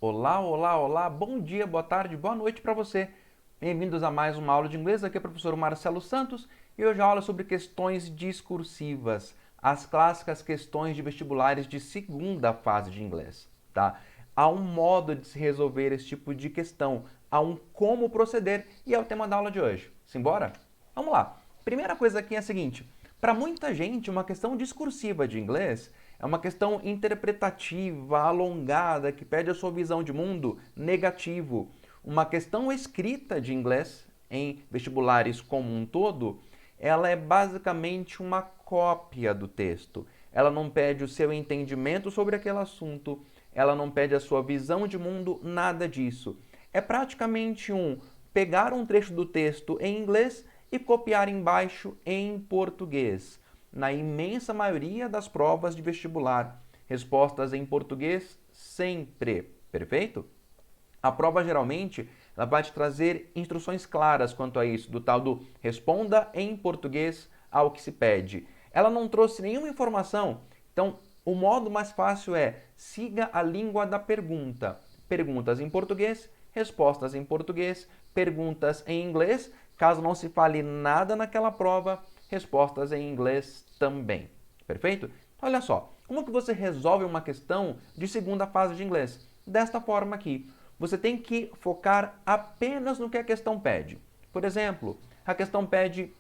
Olá, olá, olá, bom dia, boa tarde, boa noite para você. Bem-vindos a mais uma aula de inglês. Aqui é o professor Marcelo Santos e hoje a aula é sobre questões discursivas, as clássicas questões de vestibulares de segunda fase de inglês, tá? Há um modo de se resolver esse tipo de questão, há um como proceder e é o tema da aula de hoje. Simbora? Vamos lá. Primeira coisa aqui é a seguinte: para muita gente, uma questão discursiva de inglês é uma questão interpretativa, alongada, que pede a sua visão de mundo negativo. Uma questão escrita de inglês em vestibulares como um todo, ela é basicamente uma cópia do texto. Ela não pede o seu entendimento sobre aquele assunto, ela não pede a sua visão de mundo, nada disso. É praticamente pegar um trecho do texto em inglês e copiar embaixo em português. Na imensa maioria das provas de vestibular, respostas em português sempre, perfeito? A prova geralmente ela vai te trazer instruções claras quanto a isso, do tal do responda em português ao que se pede. Ela não trouxe nenhuma informação, então o modo mais fácil é siga a língua da pergunta. Perguntas em português, respostas em português, perguntas em inglês, caso não se fale nada naquela prova, respostas em inglês também. Perfeito? Olha só, como que você resolve uma questão de segunda fase de inglês? Desta forma aqui. Você tem que focar apenas no que a questão pede. Por exemplo, a questão pede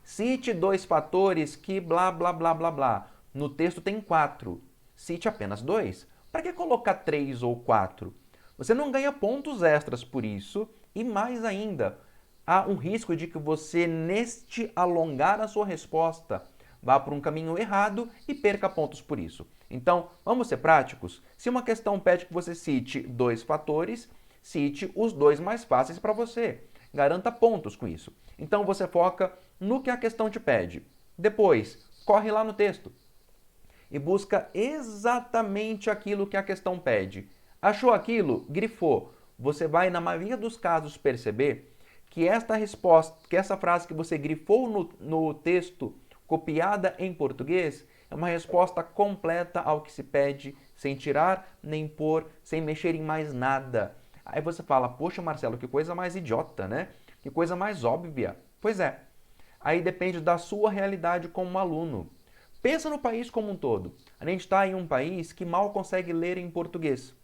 cite dois fatores que blá blá blá blá blá. No texto tem quatro. Cite apenas dois. Para que colocar três ou quatro? Você não ganha pontos extras por isso e mais ainda, há um risco de que você, neste alongar a sua resposta, vá por um caminho errado e perca pontos por isso. Então, vamos ser práticos? Se uma questão pede que você cite dois fatores, cite os dois mais fáceis para você. Garanta pontos com isso. Então, você foca no que a questão te pede. Depois, corre lá no texto e busca exatamente aquilo que a questão pede. Achou aquilo? Grifou. Você vai, na maioria dos casos, perceber que esta resposta, que essa frase que você grifou no texto, copiada em português, é uma resposta completa ao que se pede, sem tirar nem pôr, sem mexer em mais nada. Aí você fala, poxa Marcelo, que coisa mais idiota, né? Que coisa mais óbvia. Pois é. Aí depende da sua realidade como aluno. Pensa no país como um todo. A gente está em um país que mal consegue ler em português.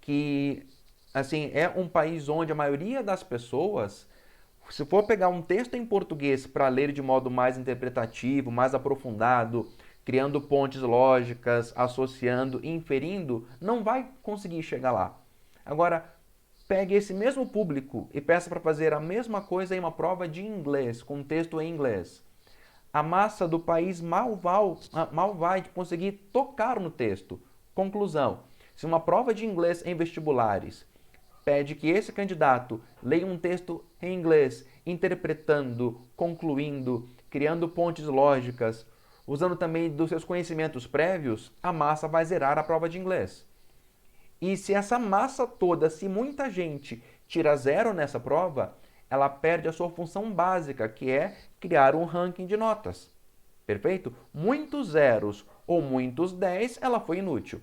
Que, assim, é um país onde a maioria das pessoas, se for pegar um texto em português para ler de modo mais interpretativo, mais aprofundado, criando pontes lógicas, associando, inferindo, não vai conseguir chegar lá. Agora, pegue esse mesmo público e peça para fazer a mesma coisa em uma prova de inglês, com texto em inglês. A massa do país mal vai conseguir tocar no texto. Conclusão: se uma prova de inglês em vestibulares pede que esse candidato leia um texto em inglês, interpretando, concluindo, criando pontes lógicas, usando também dos seus conhecimentos prévios, a massa vai zerar a prova de inglês. E se essa massa toda, se muita gente tira zero nessa prova, ela perde a sua função básica, que é criar um ranking de notas. Perfeito? Muitos zeros ou muitos 10, ela foi inútil.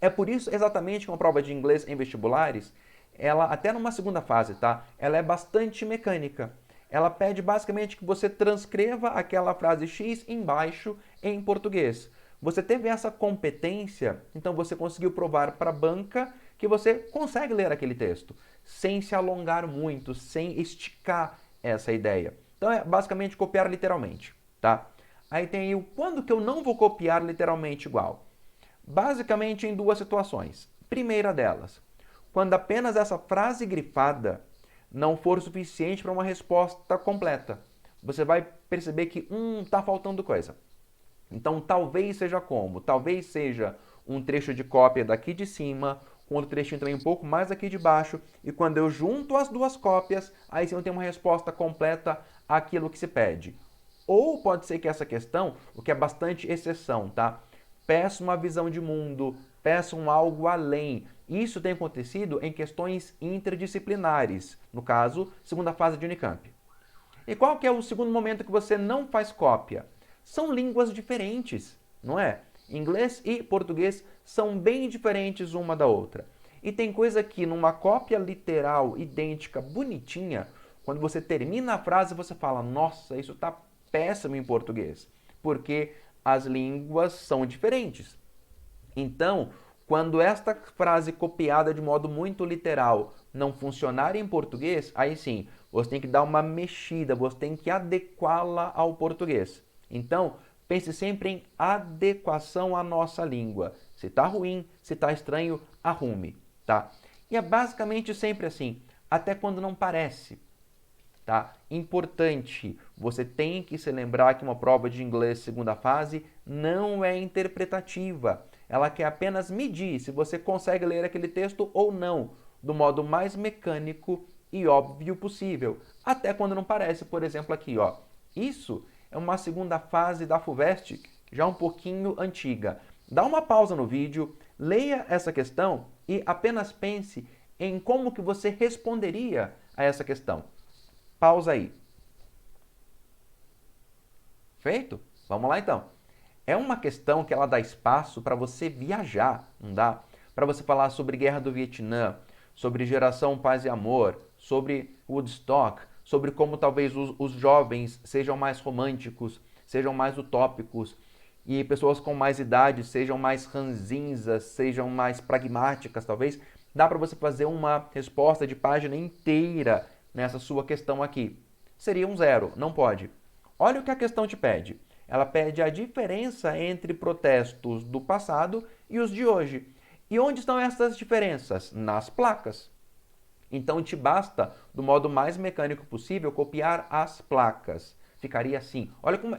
É por isso exatamente que uma prova de inglês em vestibulares, ela até numa segunda fase, tá? Ela é bastante mecânica. Ela pede basicamente que você transcreva aquela frase X embaixo em português. Você teve essa competência, então você conseguiu provar para a banca que você consegue ler aquele texto, sem se alongar muito, sem esticar essa ideia. Então é basicamente copiar literalmente, tá? Aí tem aí o quando que eu não vou copiar literalmente igual. Basicamente em duas situações. Primeira delas, quando apenas essa frase grifada não for suficiente para uma resposta completa. Você vai perceber que está faltando coisa. Então talvez seja como? Talvez seja um trecho de cópia daqui de cima, com outro trechinho também um pouco mais aqui de baixo, e quando eu junto as duas cópias, aí sim eu tenho uma resposta completa àquilo que se pede. Ou pode ser que essa questão, o que é bastante exceção, tá? Peça uma visão de mundo, peça um algo além. Isso tem acontecido em questões interdisciplinares, no caso, segunda fase de Unicamp. E qual que é o segundo momento que você não faz cópia? São línguas diferentes, não é? Inglês e português são bem diferentes uma da outra. E tem coisa que numa cópia literal idêntica, bonitinha, quando você termina a frase você fala, nossa, isso está péssimo em português, porque as línguas são diferentes. Então, quando esta frase copiada de modo muito literal não funcionar em português, aí sim, você tem que dar uma mexida, você tem que adequá-la ao português. Então, pense sempre em adequação à nossa língua. Se está ruim, se está estranho, arrume, tá? E é basicamente sempre assim, até quando não parece. Tá? Importante, você tem que se lembrar que uma prova de inglês segunda fase não é interpretativa. Ela quer apenas medir se você consegue ler aquele texto ou não, do modo mais mecânico e óbvio possível. Até quando não parece, por exemplo, aqui, ó. Isso é uma segunda fase da FUVEST, já um pouquinho antiga. Dá uma pausa no vídeo, leia essa questão e apenas pense em como que você responderia a essa questão. Pausa aí. Feito? Vamos lá então. É uma questão que ela dá espaço para você viajar, não dá? Para você falar sobre Guerra do Vietnã, sobre geração Paz e Amor, sobre Woodstock, sobre como talvez os jovens sejam mais românticos, sejam mais utópicos, e pessoas com mais idade sejam mais ranzinzas, sejam mais pragmáticas, talvez. Dá para você fazer uma resposta de página inteira nessa sua questão aqui. Seria um zero, não pode. Olha o que a questão te pede. Ela pede a diferença entre protestos do passado e os de hoje. E onde estão essas diferenças? Nas placas. Então te basta, do modo mais mecânico possível, copiar as placas. Ficaria assim. Olha como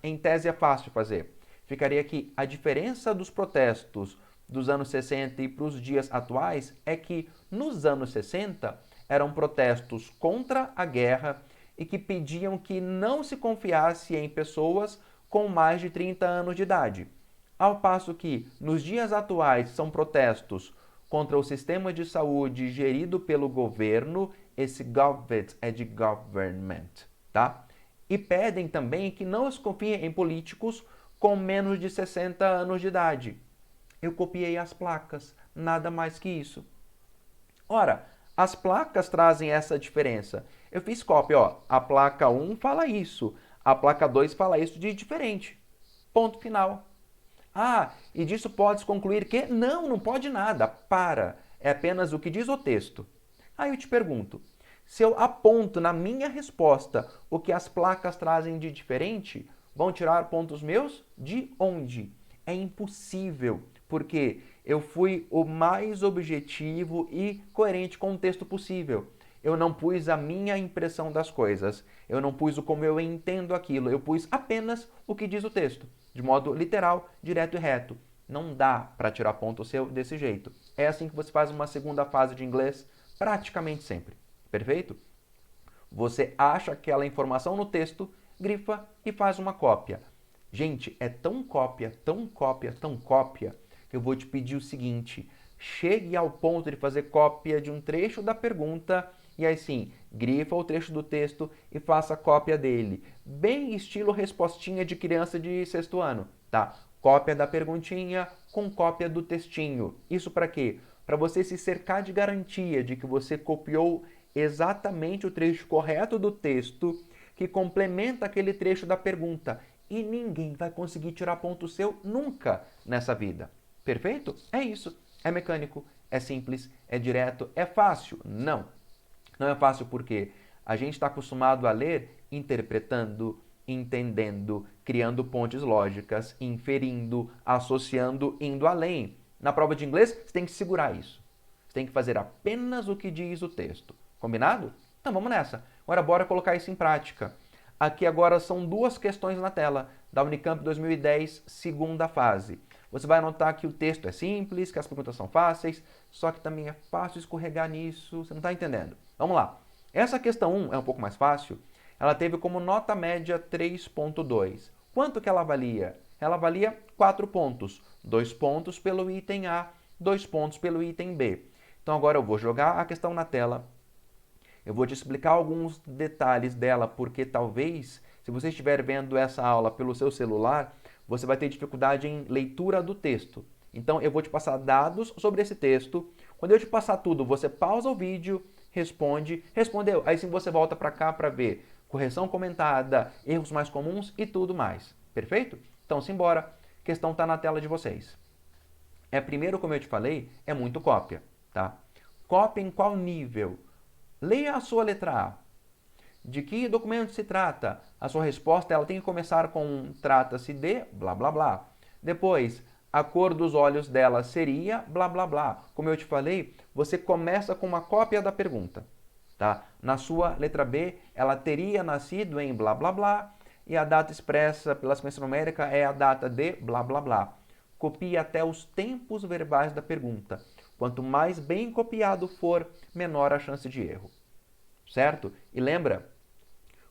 em tese é fácil fazer. Ficaria aqui, a diferença dos protestos dos anos 60 e para os dias atuais é que nos anos 60 eram protestos contra a guerra e que pediam que não se confiasse em pessoas com mais de 30 anos de idade. Ao passo que, nos dias atuais, são protestos contra o sistema de saúde gerido pelo governo, esse government é de government, tá? E pedem também que não se confie em políticos com menos de 60 anos de idade. Eu copiei as placas, nada mais que isso. Ora, as placas trazem essa diferença. Eu fiz cópia, ó. A placa 1 fala isso, a placa 2 fala isso de diferente. Ponto final. Ah, e disso podes concluir que não, não pode nada. Para. É apenas o que diz o texto. Aí eu te pergunto, se eu aponto na minha resposta o que as placas trazem de diferente, vão tirar pontos meus? De onde? É impossível, porque eu fui o mais objetivo e coerente com o texto possível. Eu não pus a minha impressão das coisas. Eu não pus o como eu entendo aquilo. Eu pus apenas o que diz o texto, de modo literal, direto e reto. Não dá para tirar ponto seu desse jeito. É assim que você faz uma segunda fase de inglês praticamente sempre. Perfeito? Você acha aquela informação no texto, grifa e faz uma cópia. Gente, é tão cópia, tão cópia, tão cópia, que eu vou te pedir o seguinte: chegue ao ponto de fazer cópia de um trecho da pergunta e aí sim, grifa o trecho do texto e faça cópia dele. Bem estilo respostinha de criança de sexto ano, tá? Cópia da perguntinha com cópia do textinho. Isso para quê? Para você se cercar de garantia de que você copiou exatamente o trecho correto do texto que complementa aquele trecho da pergunta. E ninguém vai conseguir tirar ponto seu nunca nessa vida. Perfeito? É isso. É mecânico, é simples, é direto, é fácil? Não. Não é fácil porque a gente está acostumado a ler interpretando, entendendo, criando pontes lógicas, inferindo, associando, indo além. Na prova de inglês, você tem que segurar isso. Você tem que fazer apenas o que diz o texto. Combinado? Então vamos nessa. Agora bora colocar isso em prática. Aqui agora são duas questões na tela da Unicamp 2010, segunda fase. Você vai notar que o texto é simples, que as perguntas são fáceis, só que também é fácil escorregar nisso, você não está entendendo. Vamos lá. Essa questão 1 é um pouco mais fácil. Ela teve como nota média 3.2. Quanto que ela valia? Ela valia 4 pontos. 2 pontos pelo item A, 2 pontos pelo item B. Então agora eu vou jogar a questão na tela. Eu vou te explicar alguns detalhes dela, porque talvez, se você estiver vendo essa aula pelo seu celular, você vai ter dificuldade em leitura do texto. Então eu vou te passar dados sobre esse texto. Quando eu te passar tudo, você pausa o vídeo, responde, respondeu. Aí sim você volta para cá para ver correção comentada, erros mais comuns e tudo mais. Perfeito? Então simbora. A questão está na tela de vocês. Primeiro, como eu te falei, é muito cópia, tá? Cópia em qual nível? Leia a sua letra A. De que documento se trata? A sua resposta ela tem que começar com trata-se de blá blá blá. Depois, a cor dos olhos dela seria blá blá blá. Como eu te falei, você começa com uma cópia da pergunta, tá? Na sua letra B, ela teria nascido em blá blá blá e a data expressa pela sequência numérica é a data de blá blá blá. Copie até os tempos verbais da pergunta. Quanto mais bem copiado for, menor a chance de erro. Certo? E lembra,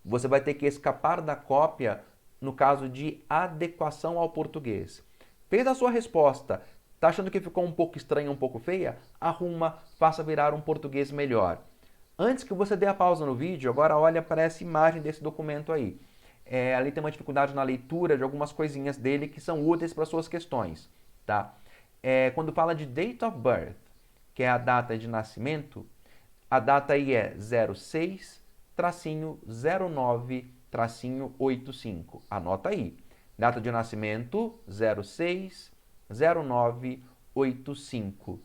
você vai ter que escapar da cópia no caso de adequação ao português. Fez a sua resposta, está achando que ficou um pouco estranha, um pouco feia? Arruma, faça virar um português melhor. Antes que você dê a pausa no vídeo, agora olha para essa imagem desse documento aí. Ali tem uma dificuldade na leitura de algumas coisinhas dele que são úteis para suas questões. Tá? Quando fala de date of birth, que é a data de nascimento, a data aí é 06-09-85. Anota aí. Data de nascimento 06-09-85.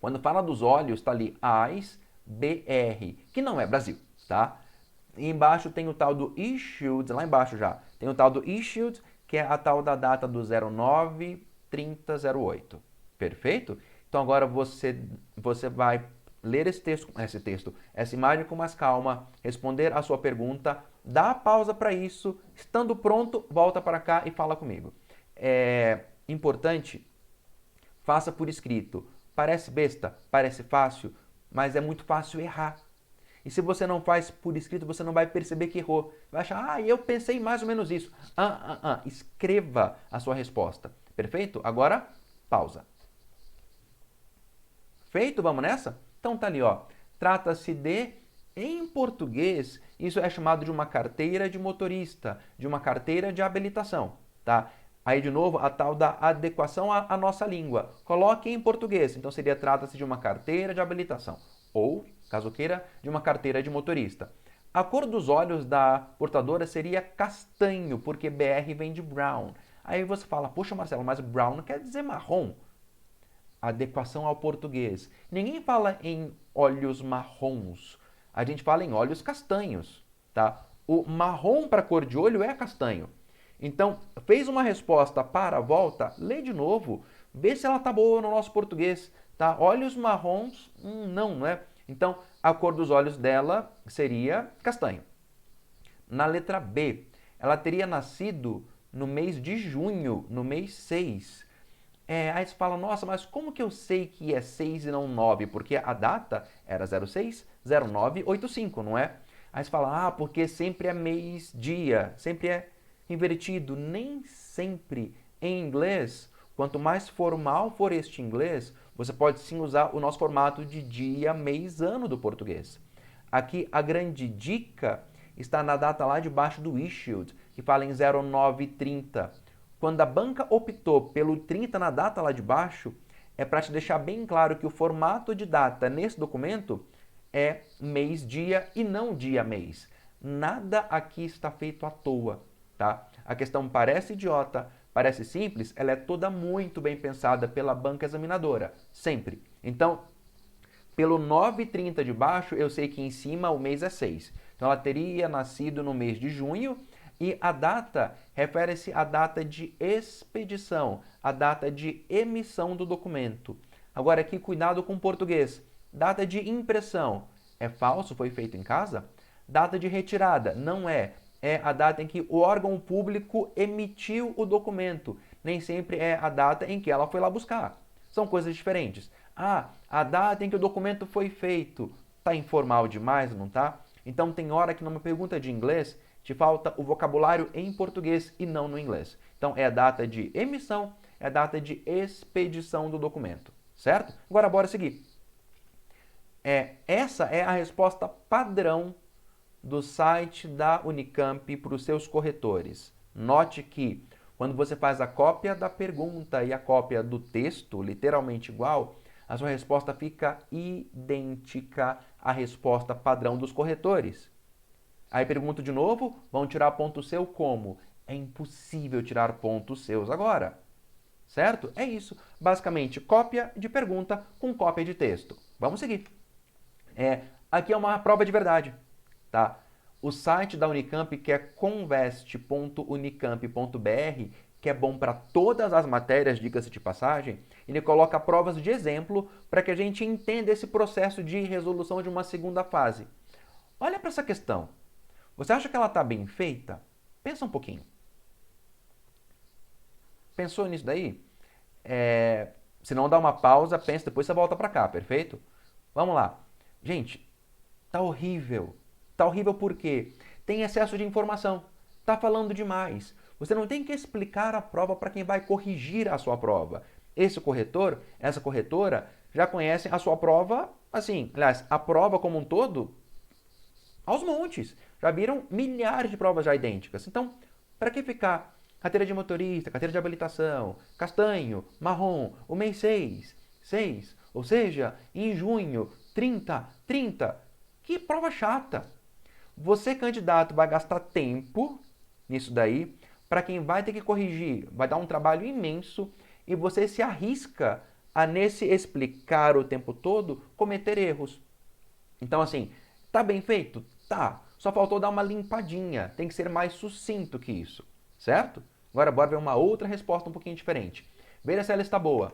Quando fala dos olhos, está ali AIS BR, que não é Brasil, tá? E embaixo tem o tal do issued, lá embaixo já, tem o tal do issued, que é a tal da data do 09-30-08. Perfeito? Então agora você vai ler essa imagem com mais calma, responder a sua pergunta, dá pausa para isso, estando pronto, volta para cá e fala comigo. É importante, faça por escrito. Parece besta, parece fácil, mas é muito fácil errar. E se você não faz por escrito, você não vai perceber que errou. Vai achar, eu pensei mais ou menos isso. Escreva a sua resposta. Perfeito? Agora, pausa. Feito? Vamos nessa? Então tá ali, ó. Trata-se de, em português, isso é chamado de uma carteira de motorista, de uma carteira de habilitação, tá? Aí, de novo, a tal da adequação à nossa língua. Coloque em português. Então, seria trata-se de uma carteira de habilitação. Ou, caso queira, de uma carteira de motorista. A cor dos olhos da portadora seria castanho, porque BR vem de brown. Aí você fala, poxa, Marcelo, mas brown quer dizer marrom. Adequação ao português. Ninguém fala em olhos marrons. A gente fala em olhos castanhos, tá? O marrom para cor de olho é castanho. Então, fez uma resposta para a volta, lê de novo, vê se ela tá boa no nosso português, tá? Olhos marrons, não é? Então, a cor dos olhos dela seria castanho. Na letra B, ela teria nascido no mês de junho, no mês 6. Aí você fala, nossa, mas como que eu sei que é 6 e não 9? Porque a data era 06-09-85, não é? Aí você fala, porque sempre é mês-dia, sempre é invertido. Nem sempre. Em inglês, quanto mais formal for este inglês, você pode sim usar o nosso formato de dia, mês, ano do português. Aqui a grande dica está na data lá debaixo do issued, que fala em 0930. Quando a banca optou pelo 30 na data lá de baixo, é para te deixar bem claro que o formato de data nesse documento é mês-dia e não dia-mês. Nada aqui está feito à toa, tá? A questão parece idiota, parece simples, ela é toda muito bem pensada pela banca examinadora, sempre. Então, pelo 9,30 de baixo, eu sei que em cima o mês é 6. Então, ela teria nascido no mês de junho e a data refere-se à data de expedição, a data de emissão do documento. Agora, aqui, cuidado com o português. Data de impressão é falso, foi feito em casa? Data de retirada não é. É a data em que o órgão público emitiu o documento. Nem sempre é a data em que ela foi lá buscar. São coisas diferentes. A data em que o documento foi feito. Tá informal demais, não tá? Então tem hora que numa pergunta de inglês te falta o vocabulário em português e não no inglês. Então é a data de emissão, é a data de expedição do documento, certo? Agora bora seguir. Essa é a resposta padrão do site da Unicamp para os seus corretores. Note que Quando você faz a cópia da pergunta e a cópia do texto, literalmente igual, a sua resposta fica idêntica à resposta padrão dos corretores. Aí pergunto de novo, vão tirar ponto seu como? É impossível tirar pontos seus agora. Certo? É isso. Basicamente, cópia de pergunta com cópia de texto. Vamos seguir. Aqui é uma prova de verdade. Tá? O site da Unicamp, que é convest.unicamp.br, que é bom para todas as matérias, diga-se de passagem, ele coloca provas de exemplo para que a gente entenda esse processo de resolução de uma segunda fase. Olha para essa questão. Você acha que ela está bem feita? Pensa um pouquinho. Pensou nisso daí? Se não dá uma pausa, pensa, depois você volta para cá, perfeito? Vamos lá. Gente, tá horrível. Tá horrível por quê? Tem excesso de informação. Tá falando demais. Você não tem que explicar a prova para quem vai corrigir a sua prova. Esse corretor, essa corretora, já conhecem a sua prova, assim, aliás, a prova como um todo, aos montes. Já viram milhares de provas já idênticas. Então, para que ficar carteira de motorista, carteira de habilitação, castanho, marrom, o mês 6, ou seja, em junho, 30. Que prova chata. Você, candidato, vai gastar tempo nisso daí, para quem vai ter que corrigir, vai dar um trabalho imenso e você se arrisca a, nesse explicar o tempo todo, cometer erros. Então, assim, tá bem feito? Tá. Só faltou dar uma limpadinha. Tem que ser mais sucinto que isso. Certo? Agora, bora ver uma outra resposta um pouquinho diferente. Veja se ela está boa.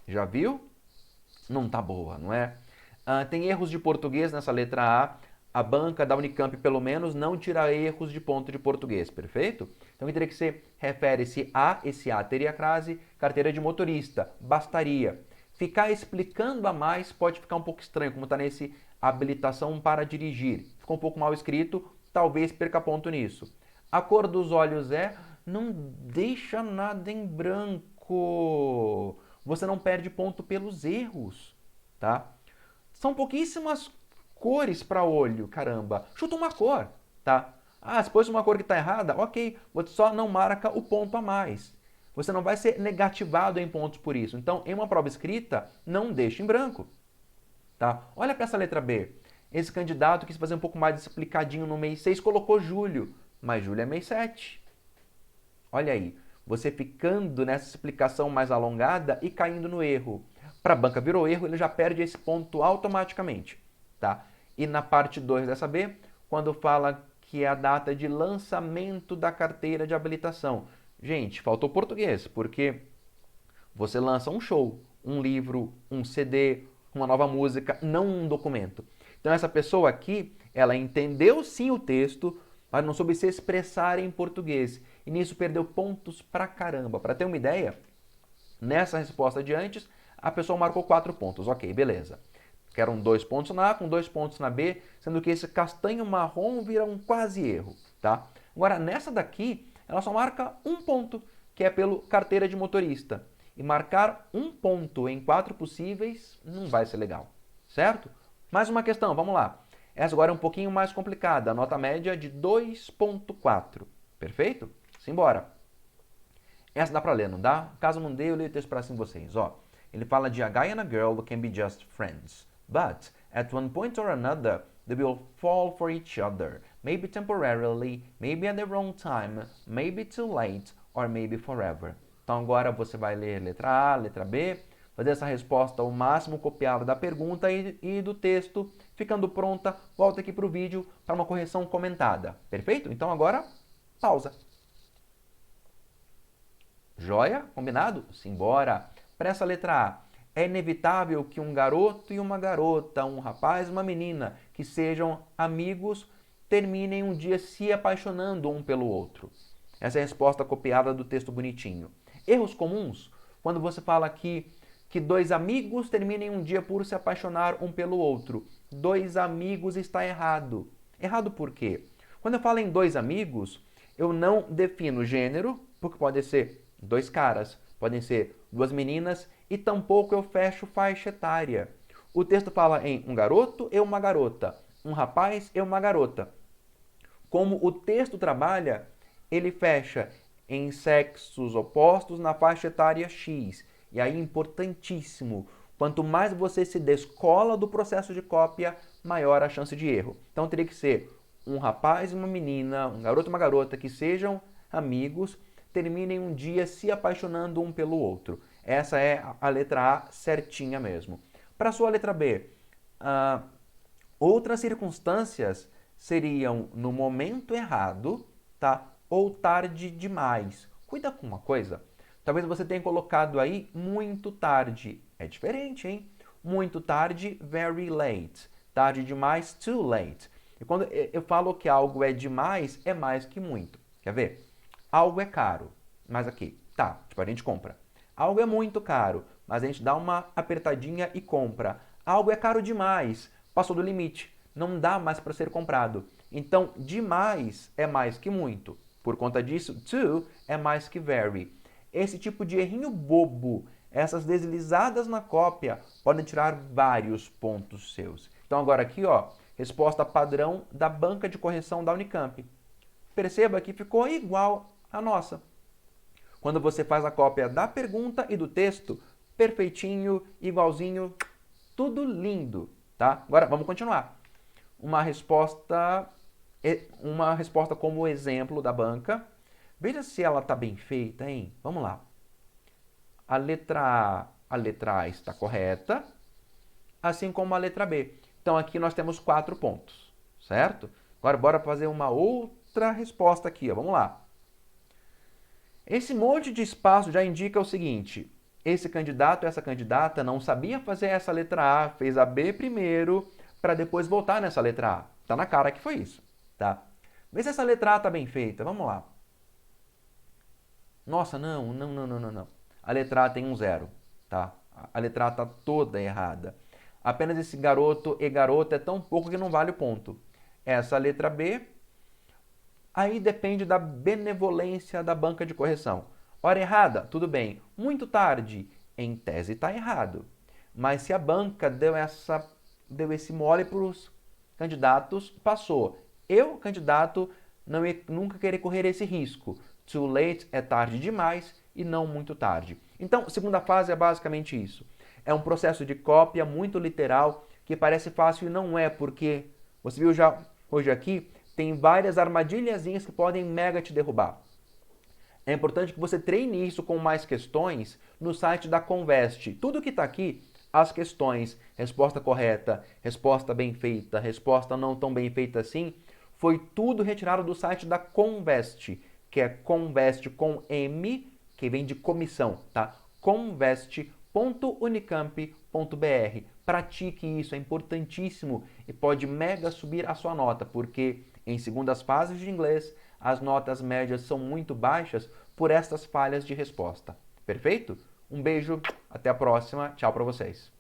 Já viu? Não tá boa, não é? Tem erros de português nessa letra A. A banca da Unicamp, pelo menos, não tira erros de ponto de português, perfeito? Então, o que teria que ser? Refere-se a, esse A teria a crase, carteira de motorista, bastaria. Ficar explicando a mais pode ficar um pouco estranho, como está nesse habilitação para dirigir. Ficou um pouco mal escrito, talvez perca ponto nisso. A cor dos olhos não deixa nada em branco. Você não perde ponto pelos erros, tá? São pouquíssimas cores para olho, caramba. Chuta uma cor, tá? Se pôs uma cor que está errada, ok, você só não marca o ponto a mais. Você não vai ser negativado em pontos por isso. Então, em uma prova escrita, não deixe em branco. Tá? Olha para essa letra B. Esse candidato quis fazer um pouco mais explicadinho no mês 6, colocou julho, mas julho é mês 7. Olha aí, você ficando nessa explicação mais alongada e caindo no erro. Para a banca virou erro, ele já perde esse ponto automaticamente. Tá? E na parte 2 dessa B, quando fala que é a data de lançamento da carteira de habilitação. Gente, faltou português, porque você lança um show, um livro, um CD, uma nova música, não um documento. Então essa pessoa aqui, ela entendeu sim o texto, mas não soube se expressar em português. E nisso perdeu pontos pra caramba. Para ter uma ideia, nessa resposta de antes, a pessoa marcou 4 pontos. Ok, beleza. Que eram 2 pontos na A com 2 pontos na B, sendo que esse castanho marrom vira um quase erro, tá? Agora, nessa daqui, ela só marca 1 ponto, que é pelo carteira de motorista. E marcar 1 ponto em 4 possíveis não vai ser legal, certo? Mais uma questão, vamos lá. Essa agora é um pouquinho mais complicada, a nota média é de 2.4, perfeito? Simbora. Essa dá pra ler, não dá? Caso não dê, eu leio o texto pra cima vocês, ó. Ele fala de a guy and a girl can be just friends. But, at one point or another, they will fall for each other. Maybe temporarily, maybe at the wrong time, maybe too late, or maybe forever. Então agora você vai ler letra A, letra B, fazer essa resposta o máximo copiada da pergunta e do texto. Ficando pronta, volta aqui para o vídeo para uma correção comentada. Perfeito? Então agora, pausa. Joia? Combinado? Simbora! Para essa letra A. É inevitável que um garoto e uma garota, um rapaz e uma menina, que sejam amigos, terminem um dia se apaixonando um pelo outro. Essa é a resposta copiada do texto bonitinho. Erros comuns, quando você fala aqui que 2 amigos terminem um dia por se apaixonar um pelo outro. 2 amigos está errado. Errado por quê? Quando eu falo em 2 amigos, eu não defino gênero, porque pode ser 2 caras, podem ser 2 meninas, e tampouco eu fecho faixa etária. O texto fala em um garoto e uma garota, um rapaz e uma garota. Como o texto trabalha, ele fecha em sexos opostos na faixa etária X. E aí, importantíssimo, quanto mais você se descola do processo de cópia, maior a chance de erro. Então, teria que ser um rapaz e uma menina, um garoto e uma garota que sejam amigos, terminem um dia se apaixonando um pelo outro. Essa é a letra A certinha mesmo. Para a sua letra B, outras circunstâncias seriam no momento errado, tá? Ou tarde demais. Cuida com uma coisa. Talvez você tenha colocado aí muito tarde. É diferente, hein? Muito tarde, very late. Tarde demais, too late. E quando eu falo que algo é demais, é mais que muito. Quer ver? Algo é caro, mas aqui, tá, tipo, a gente compra. Algo é muito caro, mas a gente dá uma apertadinha e compra. Algo é caro demais, passou do limite, não dá mais para ser comprado. Então, demais é mais que muito. Por conta disso, too é mais que very. Esse tipo de errinho bobo, essas deslizadas na cópia, podem tirar vários pontos seus. Então, agora aqui, ó, resposta padrão da banca de correção da Unicamp. Perceba que ficou igual à nossa. Quando você faz a cópia da pergunta e do texto, perfeitinho, igualzinho, tudo lindo, tá? Agora vamos continuar. Uma resposta como exemplo da banca. Veja se ela está bem feita, hein? Vamos lá. A letra A está correta, assim como a letra B. Então aqui nós temos 4 pontos, certo? Agora bora fazer uma outra resposta aqui, ó. Vamos lá. Esse monte de espaço já indica o seguinte: esse candidato, essa candidata não sabia fazer essa letra A, fez a B primeiro, para depois voltar nessa letra A. Tá na cara que foi isso, tá? Vê se essa letra A tá bem feita. Vamos lá. Nossa, não. A letra A tem um zero, tá? A letra A tá toda errada. Apenas esse garoto e garota é tão pouco que não vale o ponto. Essa letra B, aí depende da benevolência da banca de correção. Hora errada, tudo bem. Muito tarde, em tese está errado. Mas se a banca deu esse mole para os candidatos, passou. Eu, candidato, não ia nunca querer correr esse risco. Too late é tarde demais e não muito tarde. Então, segunda fase é basicamente isso. É um processo de cópia muito literal que parece fácil e não é, porque você viu já hoje aqui, tem várias armadilhazinhas que podem mega te derrubar. É importante que você treine isso com mais questões no site da Conveste. Tudo que está aqui, as questões, resposta correta, resposta bem feita, resposta não tão bem feita assim, foi tudo retirado do site da Conveste, que é Conveste com M, que vem de comissão, tá? conveste.unicamp.br. Pratique isso, é importantíssimo e pode mega subir a sua nota, porque em segundas fases de inglês as notas médias são muito baixas por estas falhas de resposta. Perfeito? Um beijo, até a próxima, tchau para vocês.